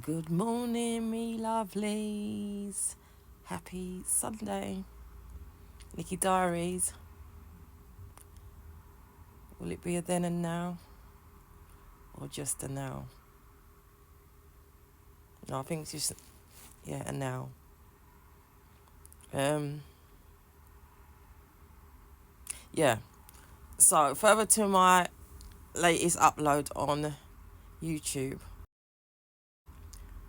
Good morning, me lovelies. Happy Sunday. Nikki Diaries. Will it be a then and now? Or just a now? No, I think it's just, a now. Yeah. So, further to my latest upload on YouTube,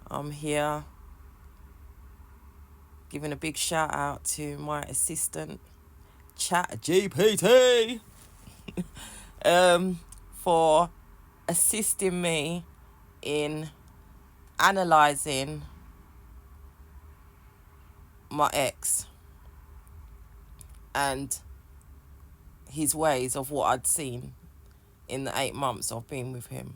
I'm here giving a big shout out to my assistant, CHATGBT, for assisting me in analysing my ex and his ways of what I'd seen in the 8 months of being with him.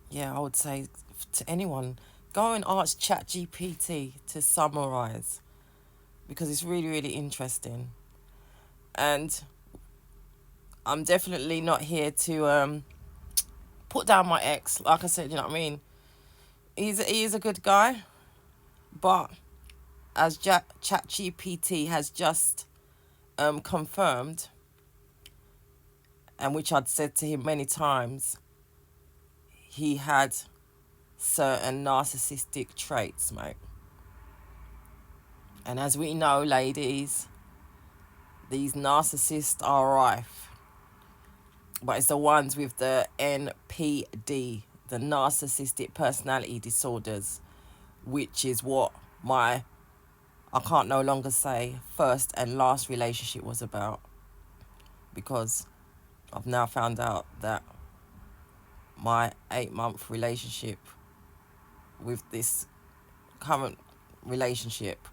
Yeah, I would say to anyone, go and ask ChatGPT to summarise, because it's really, really interesting. And I'm definitely not here to put down my ex. Like I said, you know what I mean? He is a good guy, but as ChatGPT has just confirmed, and which I'd said to him many times, he had certain narcissistic traits, mate. And as we know, ladies, these narcissists are rife. But it's the ones with the NPD, the narcissistic personality disorders, which is what I can't no longer say first and last relationship was about. Because I've now found out that my 8-month relationship with this current relationship,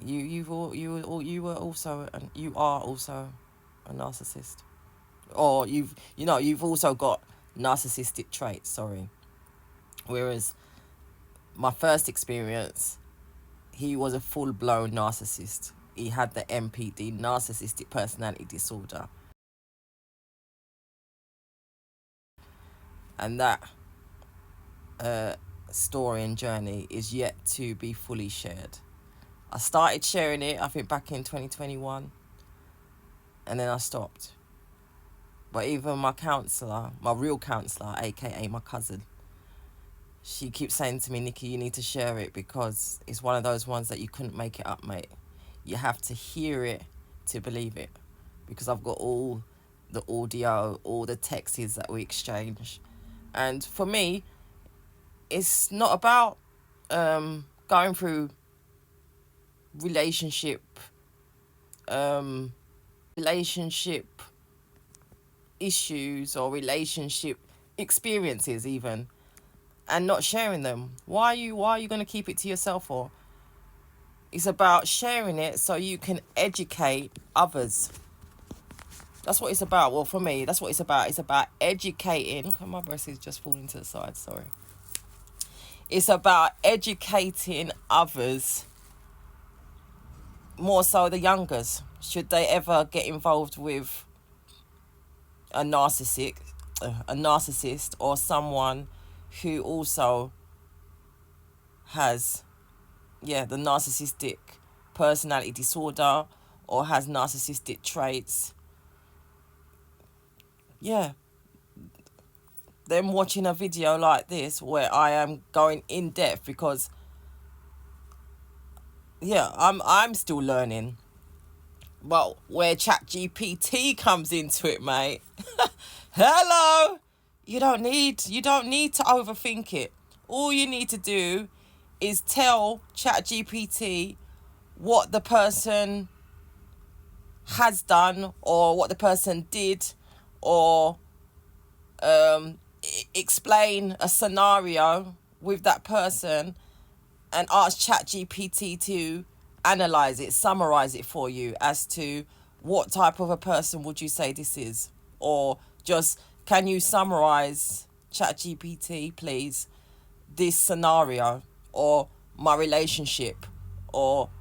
you are also a narcissist, or you've also got narcissistic traits. Sorry. Whereas my first experience, he was a full-blown narcissist. He had the NPD, narcissistic personality disorder, and that story and journey is yet to be fully shared. I started sharing it, I think, back in 2021, and then I stopped. But even my counsellor, my real counsellor, aka my cousin, she keeps saying to me, Nikki, you need to share it, because it's one of those ones that you couldn't make it up, mate. You have to hear it to believe it, because I've got all the audio, all the texts that we exchange. And for me, it's not about going through relationship issues or relationship experiences even, and not sharing them. Why are you going to keep it to yourself for? It's about sharing it so you can educate others. That's what it's about. Well, for me, that's what it's about. It's about educating. Look, my breast is just falling to the side, sorry. It's about educating others, more so the youngers, should they ever get involved with a narcissist or someone who also has the narcissistic personality disorder or has narcissistic traits. Them watching a video like this where I am going in depth, because I'm still learning. But where ChatGPT comes into it, mate, hello, you don't need to overthink it. All you need to do is tell ChatGPT what the person has done or what the person did, or explain a scenario with that person, and ask ChatGPT to analyse it, summarise it for you as to what type of a person would you say this is. Or just, can you summarise, ChatGPT, please, this scenario or my relationship, or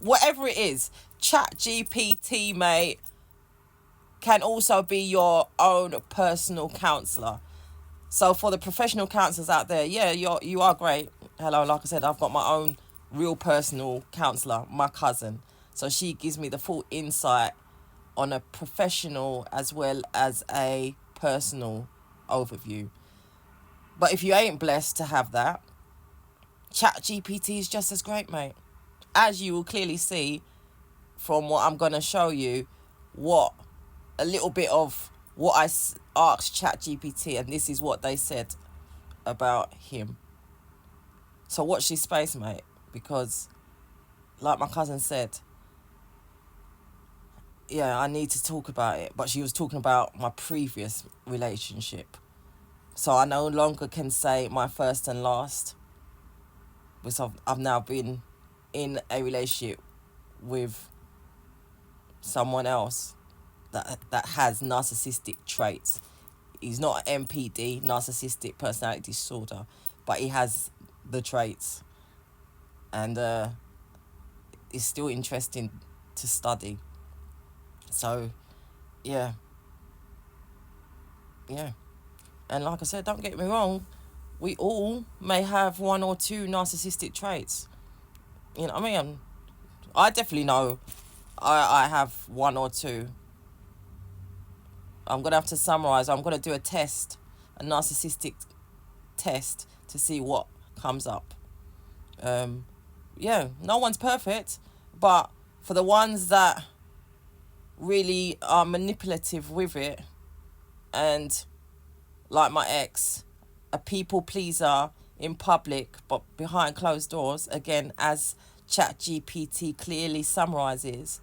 whatever it is. ChatGPT, mate, can also be your own personal counsellor. So for the professional counsellors out there, yeah, you are great. Hello, like I said, I've got my own real personal counsellor, my cousin. So she gives me the full insight on a professional as well as a personal overview. But if you ain't blessed to have that, ChatGPT is just as great, mate. As you will clearly see from what I'm going to show you, what a little bit of what I asked ChatGPT, and this is what they said about him. So watch this space, mate, because like my cousin said, yeah, I need to talk about it. But she was talking about my previous relationship. So I no longer can say my first and last, because I've now been in a relationship with someone else that has narcissistic traits. He's not an NPD, narcissistic personality disorder, but he has the traits. And it's still interesting to study. So, yeah. And like I said, don't get me wrong, we all may have one or two narcissistic traits. You know what I mean? I definitely know I have one or two. I'm going to have to summarize. I'm going to do a test, a narcissistic test, to see what comes up. Yeah, no one's perfect, but for the ones that really are manipulative with it, and like my ex, a people pleaser in public but behind closed doors, again, as ChatGPT clearly summarizes,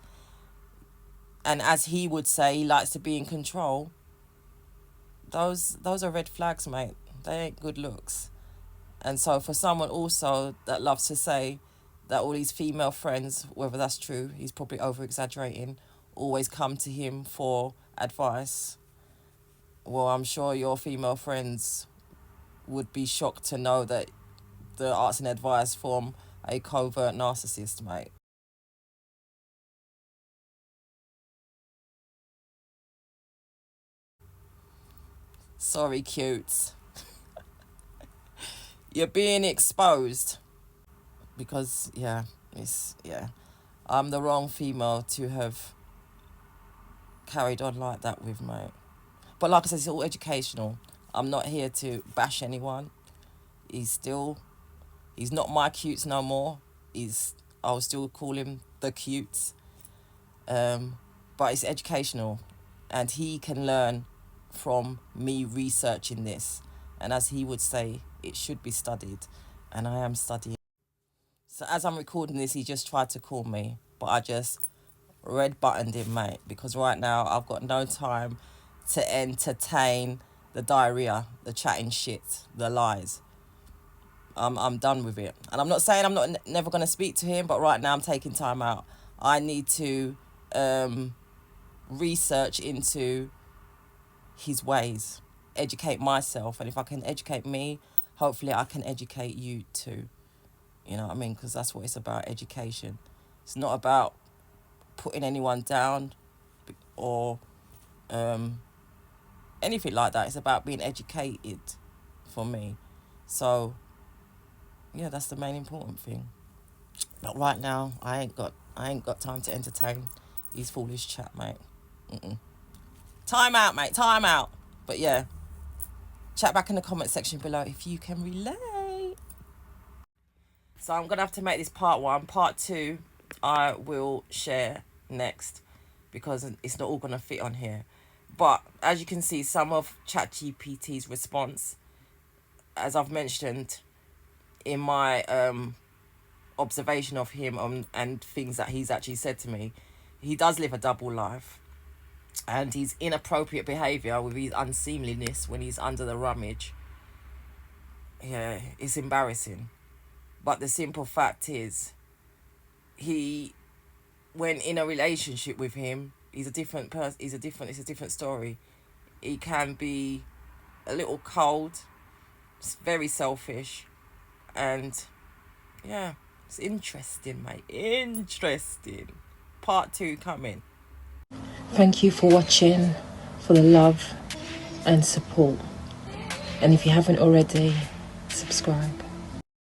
and as he would say, he likes to be in control. Those are red flags, mate. They ain't good looks. And so for someone also that loves to say that all these female friends, whether that's true, he's probably over exaggerating, always come to him for advice. Well, I'm sure your female friends would be shocked to know that they're asking advice from a covert narcissist, mate. Sorry, cutes. You're being exposed. Because, I'm the wrong female to have carried on like that with, mate. But like I said, it's all educational. I'm not here to bash anyone. He's not my cutes no more. I'll still call him the cutes. But it's educational. And he can learn from me researching this. And as he would say, it should be studied. And I am studying. So as I'm recording this, he just tried to call me. But I just red buttoned him, mate. Because right now, I've got no time to entertain the diarrhea, the chatting shit, the lies. I'm done with it. And I'm not saying I'm not never going to speak to him, but right now I'm taking time out. I need to research into his ways, educate myself. And if I can educate me, hopefully I can educate you too. You know what I mean? Because that's what it's about, education. It's not about putting anyone down or anything like that. It's about being educated for me. So, yeah, that's the main important thing. But right now, I ain't got time to entertain his foolish chat, mate. Time out, mate. Time out. But yeah, chat back in the comment section below if you can relate. So I'm gonna have to make this part 1. Part 2, I will share next because it's not all gonna fit on here. But as you can see, some of ChatGPT's response, as I've mentioned in my observation of him and things that he's actually said to me, he does live a double life. And his inappropriate behaviour with his unseemliness when he's under the rummage, yeah, it's embarrassing. But the simple fact is, when in a relationship with him, he's a different person. It's a different story. He can be a little cold, very selfish, and yeah, it's interesting, mate. Interesting. Part 2 coming. Thank you for watching, for the love and support. And if you haven't already, subscribe.